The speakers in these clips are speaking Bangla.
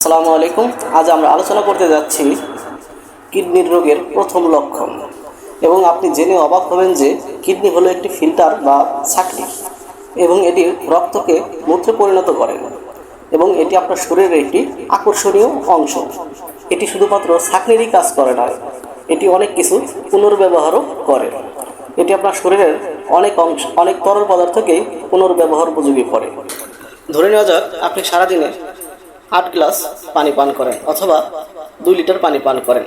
আসসালামু আলাইকুম। আজ আমরা আলোচনা করতে যাচ্ছি কিডনির রোগের প্রথম লক্ষণ। এবং আপনি জেনে অবাক হবেন যে কিডনি হলো একটি ফিল্টার বা ছাঁকনি এবং এটি রক্তকে মূত্রে পরিণত করে এবং এটি আপনার শরীরের একটি আকর্ষণীয় অংশ। এটি শুধুমাত্র ছাঁকনিরই কাজ করে না, এটি অনেক কিছু পুনর্ব্যবহারও করে। এটি আপনার শরীরের অনেক তরল পদার্থকেই পুনর্ব্যবহার উপযোগী করে। ধরে নেওয়া যাক আপনি সারাদিনে 8 গ্লাস পানি পান করেন অথবা 2 লিটার পানি পান করেন,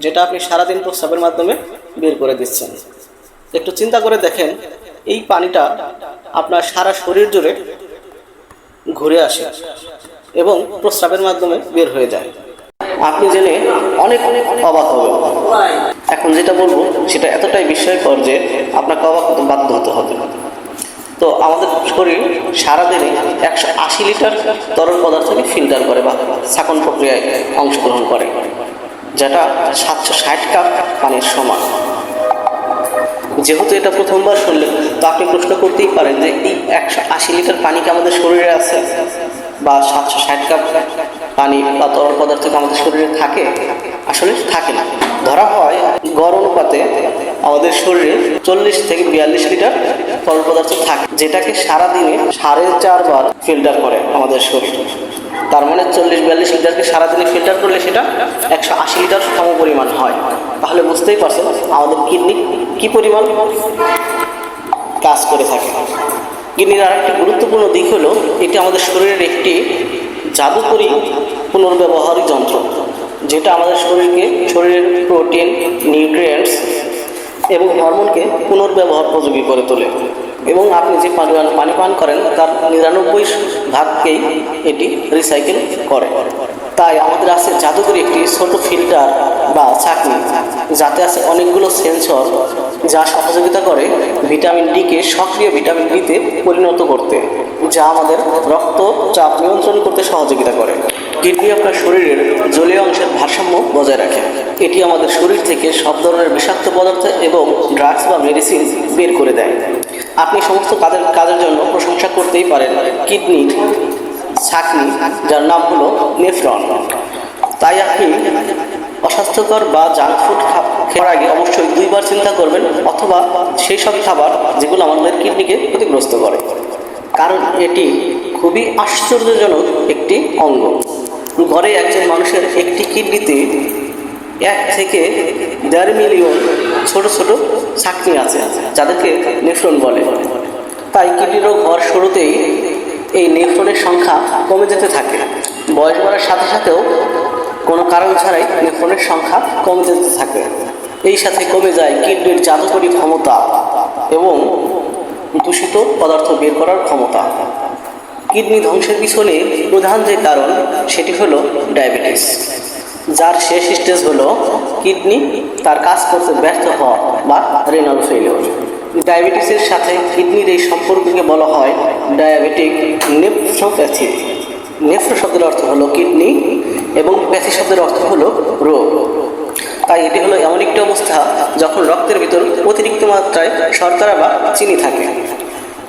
যেটা আপনি সারাদিন প্রস্রাবের মাধ্যমে বের করে দিচ্ছেন। একটু চিন্তা করে দেখেন, এই পানিটা আপনার সারা শরীর জুড়ে ঘুরে আসে এবং প্রস্রাবের মাধ্যমে বের হয়ে যায়। আপনি জেনে অনেক অবাক হবেন। এখন যেটা বলবো সেটা এতটাই বিস্ময়কর যে আপনাকে অবাক হতে বাধ্য হতে হবে। তো আমাদের শরীর সারাদিনে 180 লিটার তরল পদার্থকে ফিল্টার করে বা ছাঁকন প্রক্রিয়ায় অংশগ্রহণ করে, যেটা 760 কাপ পানির সমান। যেহেতু এটা প্রথমবার শুনলেন, তো আপনি প্রশ্ন করতেই পারেন যে এই 180 লিটার পানি কি আমাদের শরীরে আছে, বা 760 কাপ পানি বা তরল পদার্থ কি আমাদের শরীরে থাকে? আসলে থাকে না। ধরা হয় গড় অনুপাতে আমাদের শরীরে 40 থেকে 42 লিটার তরল পদার্থ থাকে, যেটাকে সারাদিনে 4.5 বার ফিল্টার করে আমাদের শরীর। তার মানে 40-42 লিটারকে সারাদিনে ফিল্টার করলে সেটা 180 লিটার সম পরিমাণ হয়। তাহলে বুঝতেই পারছেন আমাদের কিডনি কি পরিমাণ কাজ করে থাকে। কিডনির আরেকটি গুরুত্বপূর্ণ দিক হলো এটি আমাদের শরীরের একটি জাদুকরী পুনর্ব্যবহারী যন্ত্র, যেটা আমাদের শরীরের প্রোটিন, নিউট্রিয়েন্টস এবং হরমোনকে পুনর্ব্যবহার উপযোগী করে তোলে। এবং আপনি যে পানি পান করেন তার 99 ভাগকেই এটি রিসাইকেল করে। তাই আমাদের আছে জাদুকরী একটি ছোট ফিল্টার বা ছাঁকনি, যাতে আছে অনেকগুলো সেন্সর, যা সহযোগিতা করে ভিটামিন ডিকে সক্রিয় ভিটামিন ডিতে পরিণত করতে, যা আমাদের রক্তচাপ নিয়ন্ত্রণ করতে সহযোগিতা করে। কিডনি আপনার শরীরের জলীয় অংশের ভারসাম্য বজায় রাখে। এটি আমাদের শরীর থেকে সব ধরনের বিষাক্ত পদার্থ এবং ড্রাগস বা মেডিসিন বের করে দেয়। আপনি সমস্ত কাজের জন্য প্রশংসা করতেই পারেন কিডনির ছাঁকনি, যার নাম হলো নেফ্রন। তাই আপনি অস্বাস্থ্যকর বা জাঙ্ক ফুড খাওয়ার আগে অবশ্যই 2 বার চিন্তা করবেন, অথবা সেই সব খাবার যেগুলো আমাদের কিডনিকে ক্ষতিগ্রস্ত করে, কারণ এটি খুবই আশ্চর্যজনক একটি অঙ্গ। গড়ে একজন মানুষের একটি কিডনিতে 1 থেকে 1.5 মিলিয়ন ছোট ছোট ছাঁকনি আছে, যাদেরকে নেফ্রন বলে। তাই কিডনি রোগ হওয়ার শুরুতেই এই নেফ্রনের সংখ্যা কমে যেতে থাকে। বয়স বাড়ার সাথে সাথেও কোনো কারণ ছাড়াই নেফ্রনের সংখ্যা কমে যেতে থাকে। এই সাথে কমে যায় কিডনির জাদুকরী ক্ষমতা এবং দূষিত পদার্থ বের করার ক্ষমতা। কিডনি ধ্বংসের পিছনে প্রধান যে কারণ সেটি হলো ডায়াবেটিস, যার শেষ স্টেজ হলো কিডনি তার কাজ করতে ব্যর্থ হওয়া বা রেনাল ফেলিওর। ডায়াবেটিসের সাথে কিডনির এই সম্পর্ককে বলা হয় ডায়াবেটিক নেফ্রোপ্যাথি। নেফ্রো শব্দের অর্থ হলো কিডনি এবং প্যাথি শব্দের অর্থ হলো রোগ। তাই এটি হলো এমন একটি অবস্থা যখন রক্তের ভিতর অতিরিক্ত মাত্রায় শর্করা বা চিনি থাকে।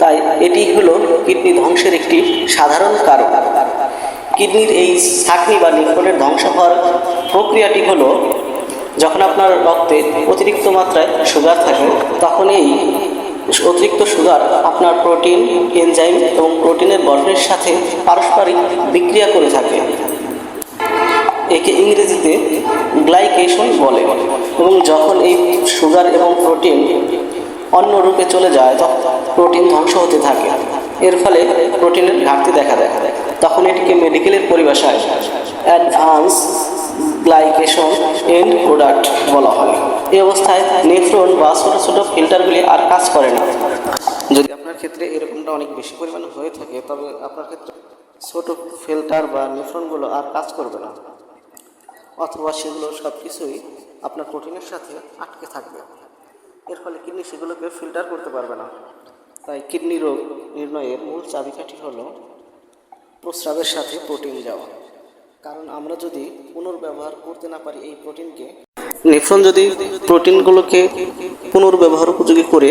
তাই এটি হলো কিডনি ধ্বংসের একটি সাধারণ কারণ। কিডনির এই ছাঁকনি বা নেফ্রনের ধ্বংস হওয়ার প্রক্রিয়াটি হলো, যখন আপনার রক্তে অতিরিক্ত মাত্রায় সুগার থাকে, তখন এই অতিরিক্ত সুগার আপনার প্রোটিন, এনজাইম এবং প্রোটিনের গঠনের সাথে পারস্পরিক বিক্রিয়া করে থাকে। একে ইংরেজিতে গ্লাইকেশন বলে। এবং যখন এই সুগার এবং প্রোটিন অন্য রূপে চলে যায়, তখন প্রোটিন ধ্বংস হতে থাকে। এর ফলে প্রোটিনের ঘাটতি দেখা দেয়। তখন এটিকে মেডিকেলের পরিভাষায় অ্যাডভান্স গ্লাইকেশন এন্ড প্রোডাক্ট বলা হয়। এই অবস্থায় নেফ্রন বা ছোটো ছোটো ফিল্টারগুলি আর কাজ করে না। যদি আপনার ক্ষেত্রে এরকমটা অনেক বেশি পরিমাণে হয়ে থাকে, তবে আপনার ক্ষেত্রে ছোট ফিল্টার বা নেফ্রনগুলো আর কাজ করবে না, অথবা সেগুলো সব কিছুই আপনার প্রোটিনের সাথে আটকে থাকবে। এর ফলে কিডনি সেগুলোকে ফিল্টার করতে পারবে না। তাই কিডনি রোগ নির্ণয়ের মূল চাবিকাঠি হলো প্রস্রাবের সাথে প্রোটিন যাওয়া। কারণ আমরা যদি পুনর্ব্যবহার করতে না পারি এই প্রোটিনকে, নেফ্রন যদি প্রোটিনগুলোকে পুনর্ব্যবহার উপযোগী করে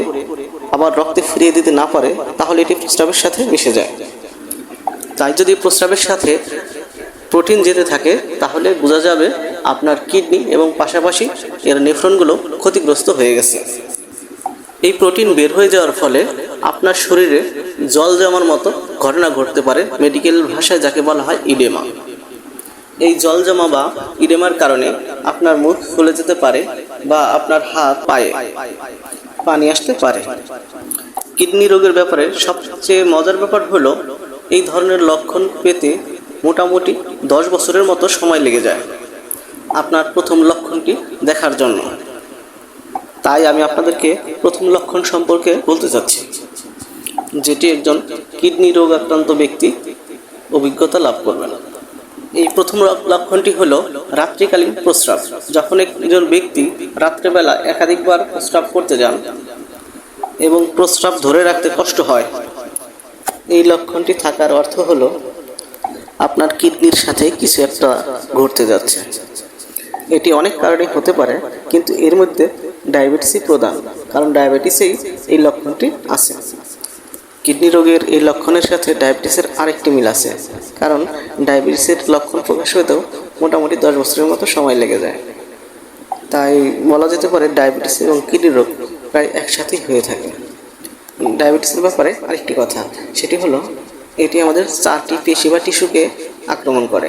আবার রক্তে ফিরিয়ে দিতে না পারে, তাহলে এটি প্রস্রাবের সাথে মিশে যায়। তাই যদি প্রস্রাবের সাথে প্রোটিন যেতে থাকে তাহলে বোঝা যাবে আপনার কিডনি এবং পাশাপাশি এর নেফ্রনগুলো ক্ষতিগ্রস্ত হয়ে গেছে। এই প্রোটিন বের হয়ে যাওয়ার ফলে আপনার শরীরে জল জমার মতো ঘটনা ঘটতে পারে, মেডিকেল ভাষায় যাকে বলা হয় ইডেমা। এই জল জমা বা ইডেমার কারণে আপনার মুখ ফুলে যেতে পারে বা আপনার হাত পায়ে পানি আসতে পারে। কিডনি রোগের ব্যাপারে সবচেয়ে মজার ব্যাপার হলো এই ধরনের লক্ষণ পেতে মোটামুটি 10 বছরের মতো সময় লেগে যায় আপনার প্রথম লক্ষণটি দেখার জন্য। তাই আমি আপনাদেরকে প্রথম লক্ষণ সম্পর্কে বলতে চাচ্ছি, যেটি একজন কিডনি রোগ আক্রান্ত ব্যক্তি অভিজ্ঞতা লাভ করবেন। এই প্রথম লক্ষণটি হলো রাত্রিকালীন প্রস্রাব। যখন একজন ব্যক্তি রাত্রেবেলা একাধিকবার প্রস্রাব করতে যান এবং প্রস্রাব ধরে রাখতে কষ্ট হয়, এই লক্ষণটি থাকার অর্থ হলো আপনার কিডনির সাথে কিছু একটা ঘটতে যাচ্ছে। এটি অনেক কারণে হতে পারে, কিন্তু এর মধ্যে ডায়াবেটিসই প্রধান, কারণ ডায়াবেটিসেই এই লক্ষণটি আছে। কিডনি রোগের এই লক্ষণের সাথে ডায়াবেটিসের আরেকটি মিল আছে, কারণ ডায়াবেটিসের লক্ষণ প্রকাশ হতেও মোটামুটি 10 বছরের মতো সময় লেগে যায়। তাই বলা যেতে পারে ডায়াবেটিস এবং কিডনি রোগ প্রায় একসাথেই হয়ে থাকে। ডায়াবেটিসের ব্যাপারে আরেকটি কথা, সেটি হলো এটি আমাদের 4টি পেশি বা টিস্যুকে আক্রমণ করে।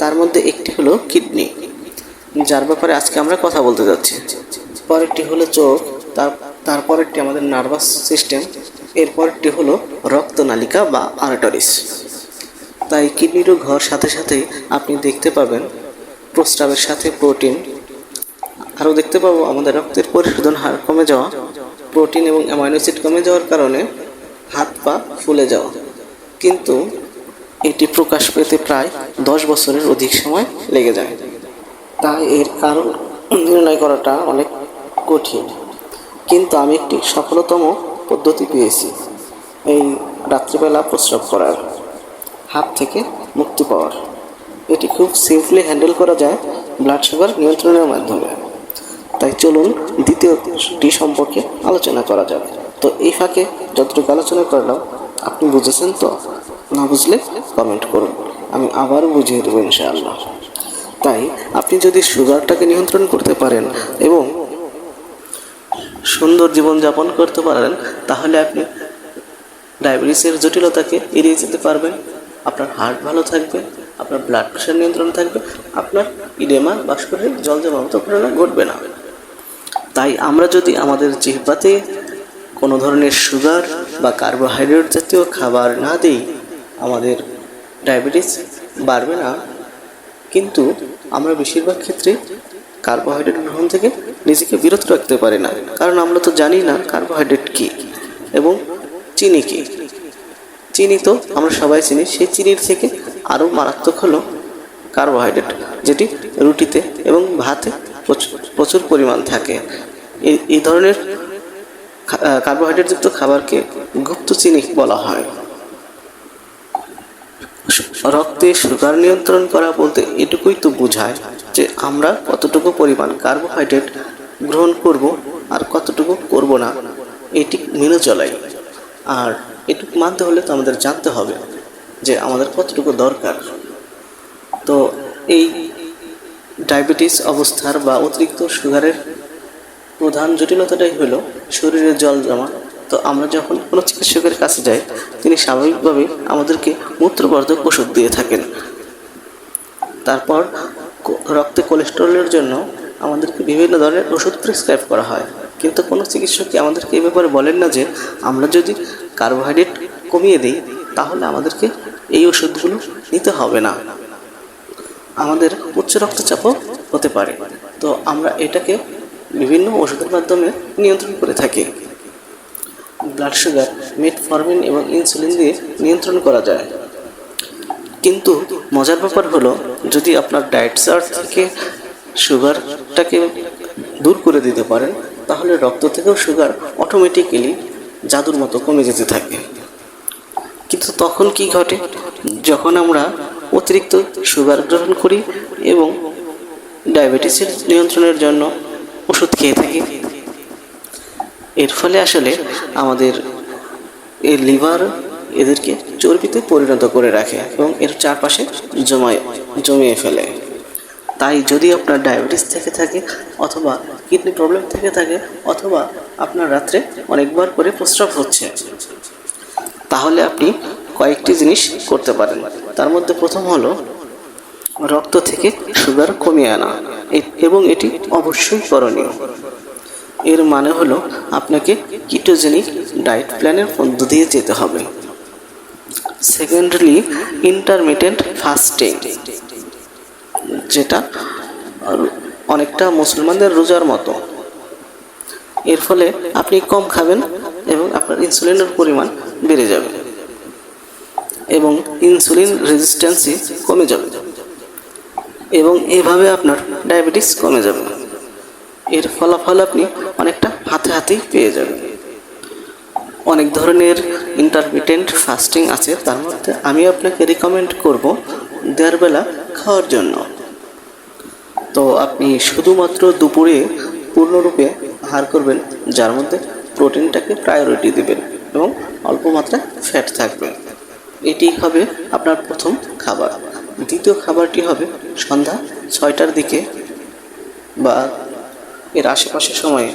তার মধ্যে একটি হলো কিডনি, যার ব্যাপারে আজকে আমরা কথা বলতে যাচ্ছি। পরেরটি হলো চোখ, তারপরেরটি আমাদের নার্ভাস সিস্টেম, এরপরটি হলো রক্তনালিকা বা আর্টারিস। তাই কিডনি রোগ হওয়ার সাথে সাথেই আপনি দেখতে পাবেন প্রস্রাবের সাথে প্রোটিন, আরও দেখতে পাবো আমাদের রক্তের পরিশোধন হার কমে যাওয়া, প্রোটিন এবং অ্যামাইনো অ্যাসিড কমে যাওয়ার কারণে হাত পা ফুলে যাওয়া। কিন্তু এটি প্রকাশ পেতে প্রায় 10 বছরের অধিক সময় লেগে যায়। তাই এর কারণ নির্ণয় করাটা অনেক কঠিন, কিন্তু আমি একটি সফলতম পদ্ধতি পেয়েছি এই রাত্রিবেলা প্রস্রাব করার হাত থেকে মুক্তি পাওয়ার। এটি খুব সিম্পলি হ্যান্ডেল করা যায় ব্লাড সুগার নিয়ন্ত্রণের মাধ্যমে। তাই চলুন দ্বিতীয়টি সম্পর্কে আলোচনা করা যাক। তো এই ফাঁকে যতটুকু আলোচনা করলাম আপনি বুঝেছেন তো? না বুঝলে কমেন্ট করুন, আমি আবার বুঝিয়ে দেবো ইনশাআল্লাহ। তাই আপনি যদি সুগারটাকে নিয়ন্ত্রণ করতে পারেন এবং সুন্দর জীবনযাপন করতে পারেন, তাহলে আপনি ডায়াবেটিসের জটিলতাকে এড়িয়ে যেতে পারবেন। আপনার হার্ট ভালো থাকবে, আপনার ব্লাড প্রেশার নিয়ন্ত্রণ থাকবে, আপনার ইডেমা বা শরীরে জল জমার মতো ঘটনা ঘটবে না। তাই আমরা যদি আমাদের জিহ্বাতে কোনো ধরনের সুগার বা কার্বোহাইড্রেট জাতীয় খাবার না দিই, আমাদের ডায়াবেটিস বাড়বে না। কিন্তু আমরা বেশিরভাগ ক্ষেত্রে কার্বোহাইড্রেট গ্রহণ থেকে নিজেকে বিরত রাখতে পারি না, কারণ আমরা তো জানি না কার্বোহাইড্রেট কী এবং চিনি কী। চিনি তো আমরা সবাই চিনি, সেই চিনির থেকে আরও মারাত্মক হলো কার্বোহাইড্রেট, যেটি রুটিতে এবং ভাতে প্রচুর পরিমাণ থাকে। এই ধরনের কার্বোহাইড্রেটযুক্ত খাবারকে গুপ্ত চিনি বলা হয়। রক্তে সুগার নিয়ন্ত্রণ করা বলতে এটুকুই তো বোঝায় যে আমরা কতটুকু পরিমাণ কার্বোহাইড্রেট গ্রহণ করব আর কতটুকু করব না, এটি মেনে চলাই। আর এটুকু মানতে হলে তো আমাদের জানতে হবে যে আমাদের কতটুকু দরকার। তো এই ডায়াবেটিস অবস্থার বা অতিরিক্ত সুগারের প্রধান জটিলতাটাই হলো শরীরে জল জমা। তো আমরা যখন কোনো চিকিৎসকের কাছে যাই, তিনি স্বাভাবিকভাবে আমাদেরকে মূত্রবর্ধক ওষুধ দিয়ে থাকেন। তারপর রক্তে কোলেস্টেরলের জন্য আমাদেরকে বিভিন্ন ধরনের ওষুধ প্রেসক্রাইব করা হয়, কিন্তু কোনো চিকিৎসকই আমাদেরকে এই ব্যাপারে বলেন না যে আমরা যদি কার্বোহাইড্রেট কমিয়ে দিই তাহলে আমাদেরকে এই ওষুধগুলো নিতে হবে না, আমাদের উচ্চ রক্তচাপও হতে পারে। তো আমরা এটাকে বিভিন্ন ওষুধের মাধ্যমে নিয়ন্ত্রণ করে থাকি। ব্লাড সুগার মেটফরমিন এবং ইনসুলিন দিয়ে নিয়ন্ত্রণ করা যায়। কিন্তু মজার ব্যাপার হলো, যদি আপনার ডায়েট চার্ট থেকে সুগারটাকে দূর করে দিতে পারেন, তাহলে রক্ত থেকেও সুগার অটোমেটিক্যালি জাদুর মতো কমে যেতে থাকে। কিন্তু তখন কি ঘটে? যখন আমরা অতিরিক্ত সুগার গ্রহণ করি এবং ডায়াবেটিসের নিয়ন্ত্রণের জন্য ওষুধ খেয়ে থাকি, এর ফলে আসলে আমাদের এই লিভার এদেরকে চর্বিতে পরিণত করে রাখে এবং এর চারপাশে জমিয়ে ফেলে। তাই যদি আপনার ডায়াবেটিস থেকে থাকে, অথবা কিডনি প্রবলেম থেকে থাকে, অথবা আপনার রাত্রে অনেকবার করে প্রস্রাব হচ্ছে, তাহলে আপনি কয়েকটি জিনিস করতে পারেন। তার মধ্যে প্রথম হলো রক্ত থেকে সুগার কমিয়ে আনা, এবং এটি অবশ্যই করণীয়। এর মানে হলো আপনাকে কিটোজেনিক ডায়েট প্ল্যানের মধ্য দিয়ে যেতে হবে। সেকেন্ডলি, ইন্টারমিটেন্ট ফাস্টিং, যেটা অনেকটা মুসলমানদের রোজার মতো। এর ফলে আপনি কম খাবেন এবং আপনার ইনসুলিনের পরিমাণ বেড়ে যাবে এবং ইনসুলিন রেজিস্ট্যান্সই কমে যাবে, এবং এভাবে আপনার ডায়াবেটিস কমে যাবে। এর ফলাফল আপনি অনেকটা হাতে হাতেই পেয়ে যাবেন। অনেক ধরনের ইন্টারমিটেন্ট ফাস্টিং আছে, তার মধ্যে আমি আপনাকে রিকমেন্ড করব দেড় বেলা খাওয়ার জন্য। তো আপনি শুধুমাত্র দুপুরে পূর্ণরূপে আহার করবেন, যার মধ্যে প্রোটিনটাকে প্রায়োরিটি দেবেন এবং অল্প মাত্রায় ফ্যাট থাকবে। এটি হবে আপনার প্রথম খাবার। দ্বিতীয় খাবারটি হবে সন্ধ্যা 6টার দিকে বা এর আশেপাশে সময়ে।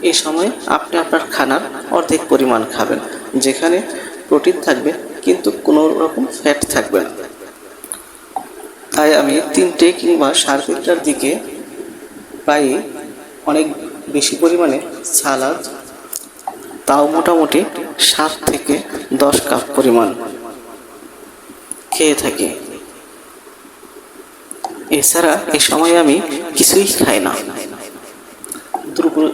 এই সময় আপনি আপনার খানার অর্ধেক পরিমাণ খাবেন, যেখানে প্রোটিন থাকবে কিন্তু কোনো রকম ফ্যাট থাকবে না। তাই আমি 3টে কিংবা 3:30টার দিকে প্রায় অনেক বেশি পরিমাণে সালাদ, তাও মোটামুটি 7 থেকে 10 কাপ পরিমাণ খেয়ে থাকি। এছাড়া এই সময় আমি কিছুই খাই না।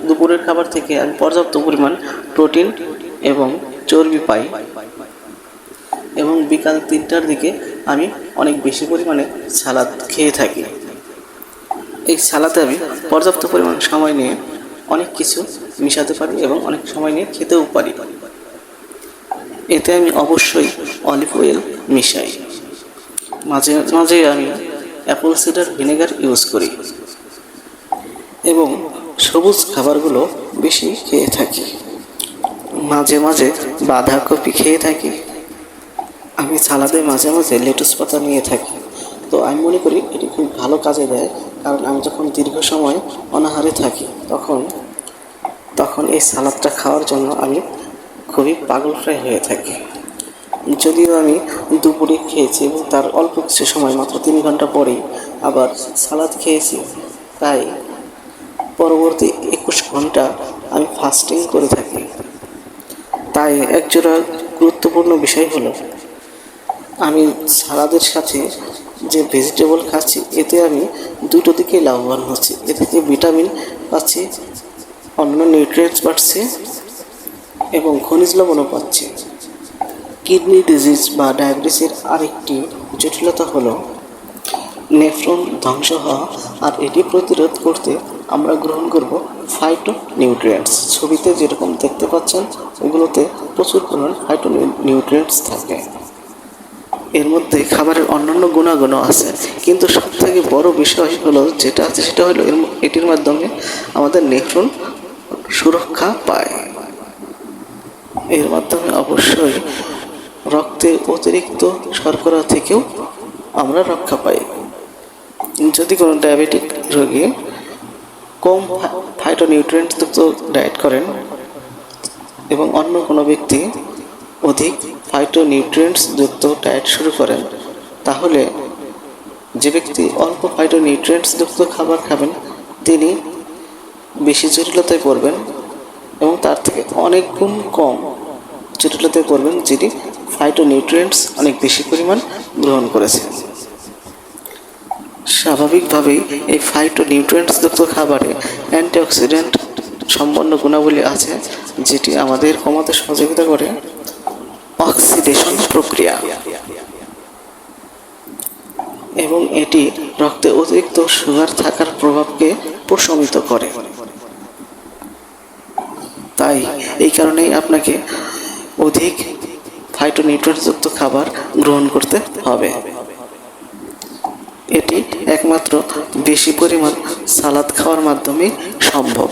দুপুরের খাবার থেকে আমি পর্যাপ্ত পরিমাণ প্রোটিন এবং চর্বি পাই, এবং বিকাল 3টার দিকে আমি অনেক বেশি পরিমাণে সালাদ খেয়ে থাকি। এই সালাদে আমি পর্যাপ্ত পরিমাণ সময় নিয়ে অনেক কিছু মিশাতে পারি এবং অনেক সময় নিয়ে খেতেও পারি। এতে আমি অবশ্যই অলিভ অয়েল মিশাই। মাঝে মাঝে আমি অ্যাপল সিডার ভিনেগার ইউজ করি এবং সবুজ খাবারগুলো বেশি খেয়ে থাকি। মাঝে মাঝে বাঁধাকপি খেয়ে থাকি। আমি সালাদে মাঝে মাঝে লেটুস পাতা নিয়ে থাকি। তো আমি মনে করি এটি খুব ভালো কাজে দেয়, কারণ আমি যখন দীর্ঘ সময় অনাহারে থাকি তখন এই সালাদটা খাওয়ার জন্য আমি খুবই পাগলপ্রায় হয়ে থাকি। যদিও আমি দুপুরে খেয়েছি এবং তার অল্প কিছু সময়, মাত্র 3 ঘন্টা পরেই আবার সালাদ খেয়েছি, তাই পরবর্তী 21 ঘন্টা আমি ফাস্টিং করে থাকি। তাই একজোড়া গুরুত্বপূর্ণ বিষয় হলো, আমি সালাদের সাথে যে ভেজিটেবল খাচ্ছি, এতে আমি দুটো দিকেই লাভবান হচ্ছি। এ থেকে ভিটামিন পাচ্ছি, অন্যান্য নিউট্রিয়েন্টস পাচ্ছি এবং খনিজ লবণও পাচ্ছি। কিডনি ডিজিজ বা ডায়াবেটিসের আরেকটি জটিলতা হলো নেফ্রন ধ্বংস হওয়া, আর এটি প্রতিরোধ করতে আমরা গ্রহণ করব ফাইটো নিউট্রিয়েন্টস। ছবিতে যেরকম দেখতে পাচ্ছেন, ওগুলোতে প্রচুর পরিমাণে ফাইটো নিউট্রিয়েন্টস থাকে। এর মধ্যে খাবারের অন্যান্য গুণাগুণও আছে, কিন্তু সবথেকে বড় বিষয় হলো যেটা আছে সেটা হলো এটির মাধ্যমে আমাদের নেফ্রন সুরক্ষা পায়। এর মাধ্যমে অবশ্যই রক্তের অতিরিক্ত শর্করা থেকেও আমরা রক্ষা পাই। যদি কোনো ডায়াবেটিক রোগী কম ফাইটোনিউট্রিয়েন্টযুক্ত ডায়েট করেন এবং অন্য কোনো ব্যক্তি অধিক ফাইটোনিউট্রিয়েন্টসযুক্ত ডায়েট শুরু করেন, তাহলে যে ব্যক্তি অল্প ফাইটোনিউট্রিয়েন্টসযুক্ত খাবার খাবেন তিনি বেশি জটিলতায় পড়বেন এবং তার থেকে অনেক গুণ কম জটিলতায় পড়বেন যিনি ফাইটোনিউট্রিয়েন্টস অনেক বেশি পরিমাণ গ্রহণ করেছেন। স্বাভাবিকভাবেই এই ফাইটোনিউট্রিয়েন্টসযুক্ত খাবারে অ্যান্টিঅক্সিডেন্ট সম্পন্ন গুণাবলী আছে, যেটি আমাদের কমাতে সহযোগিতা করে অক্সিডেশন প্রক্রিয়া, এবং এটি রক্তে অতিরিক্ত সুগার থাকার প্রভাবকে প্রশমিত করে। তাই এই কারণেই আপনাকে অধিক ফাইটোনিউট্রিয়েন্টযুক্ত খাবার গ্রহণ করতে হবে। এটি একমাত্র বেশি পরিমাণ সালাদ খাওয়ার মাধ্যমে সম্ভব।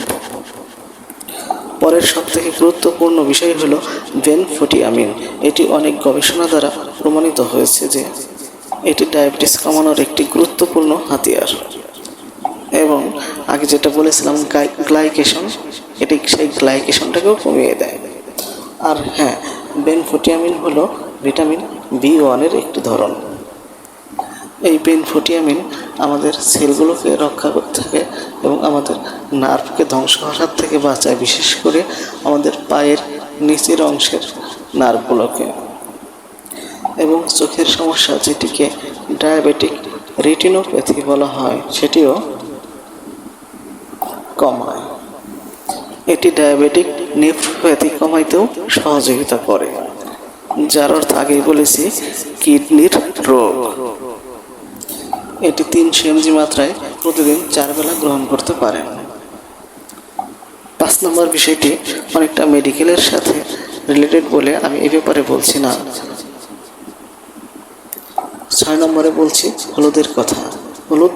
পরের সবথেকে গুরুত্বপূর্ণ বিষয় হলো বেনফোটিয়ামিন। এটি অনেক গবেষণা দ্বারা প্রমাণিত হয়েছে যে এটি ডায়াবেটিস কমানোর একটি গুরুত্বপূর্ণ হাতিয়ার। এবং আগে যেটা বলেছিলাম গ্লাইকেশন, এটি সেই গ্লাইকেশনটাকেও কমিয়ে দেয়। আর হ্যাঁ, বেনফোটিয়ামিন হলো ভিটামিন B1-এর একটি ধরন। এই বেনফোটিয়ামিন আমাদের সেলগুলোকে রক্ষা করতে থাকে এবং আমাদের নার্ভকে ধ্বংস হওয়ার হাত থেকে বাঁচায়, বিশেষ করে আমাদের পায়ের নিচের অংশের নার্ভগুলোকে। এবং চোখের সমস্যা, যেটিকে ডায়াবেটিক রেটিনোপ্যাথি বলা হয়, সেটিও কমায়। এটি ডায়াবেটিক নেফ্রোপ্যাথি কমাইতেও সহযোগিতা করে, যার অর্থ আগেই বলেছি কিডনির রোগ। এটি 300 mg মাত্রায় প্রতিদিন 4 বেলা গ্রহণ করতে পারেন। 5 নম্বর বিষয়টি অনেকটা মেডিকেলের সাথে রিলেটেড বলে আমি এ ব্যাপারে বলছি না। 6 নম্বরে বলছি হলুদের কথা। হলুদ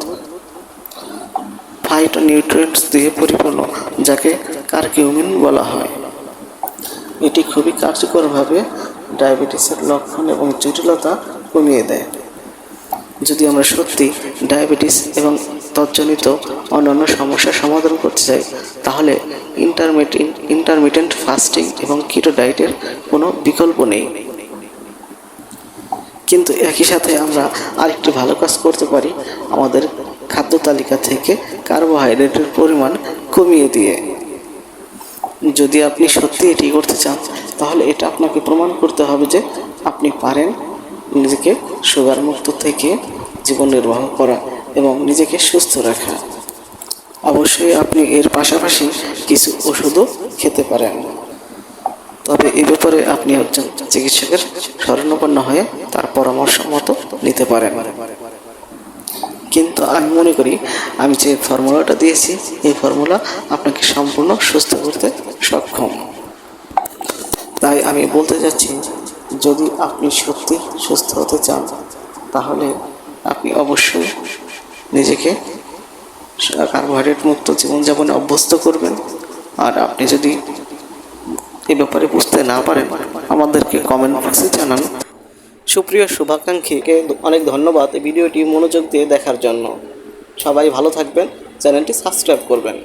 ফাইটোনিউট্রিয়েন্টস দিয়ে পরিপূর্ণ, যাকে কারকিউমিন বলা হয়। এটি খুবই কার্যকরভাবে ডায়াবেটিসের লক্ষণ এবং জটিলতা কমিয়ে দেয়। যদি আমরা সত্যি ডায়াবেটিস এবং তৎজনিত অন্যান্য সমস্যার সমাধান করতে চাই, তাহলে ইন্টারমিটেন্ট ফাস্টিং এবং কিটো ডায়েটের কোনো বিকল্প নেই। কিন্তু একই সাথে আমরা আরেকটি ভালো কাজ করতে পারি, আমাদের খাদ্য তালিকা থেকে কার্বোহাইড্রেটের পরিমাণ কমিয়ে দিয়ে। যদি আপনি সত্যি এটি করতে চান, তাহলে এটা আপনাকে প্রমাণ করতে হবে যে আপনি পারেন নিজেকে সুগার মুক্ত থেকে জীবন নির্বাহ করা এবং নিজেকে সুস্থ রাখা। অবশ্যই আপনি এর পাশাপাশি কিছু ওষুধও খেতে পারেন, তবে এ ব্যাপারে আপনি একজন চিকিৎসকের শরণাপন্ন হয়ে তার পরামর্শ মতো নিতে পারেন। কিন্তু আমি মনে করি আমি যে ফর্মুলাটা দিয়েছি, এই ফর্মুলা আপনাকে সম্পূর্ণ সুস্থ করতে সক্ষম। তাই আমি বলতে যাচ্ছি, যদি আপনি সত্যি সুস্থ হতে চান, তাহলে আপনি অবশ্যই নিজেকে কার্বোহাইড্রেট মুক্ত জীবনযাপনে অভ্যস্ত করবেন। আর আপনি যদি এ ব্যাপারে বুঝতে না পারেন, আমাদেরকে কমেন্ট বক্সে জানান। সুপ্রিয় শুভাকাঙ্ক্ষীকে অনেক ধন্যবাদ এই ভিডিওটি মনোযোগ দিয়ে দেখার জন্য। সবাই ভালো থাকবেন, চ্যানেলটি সাবস্ক্রাইব করবেন।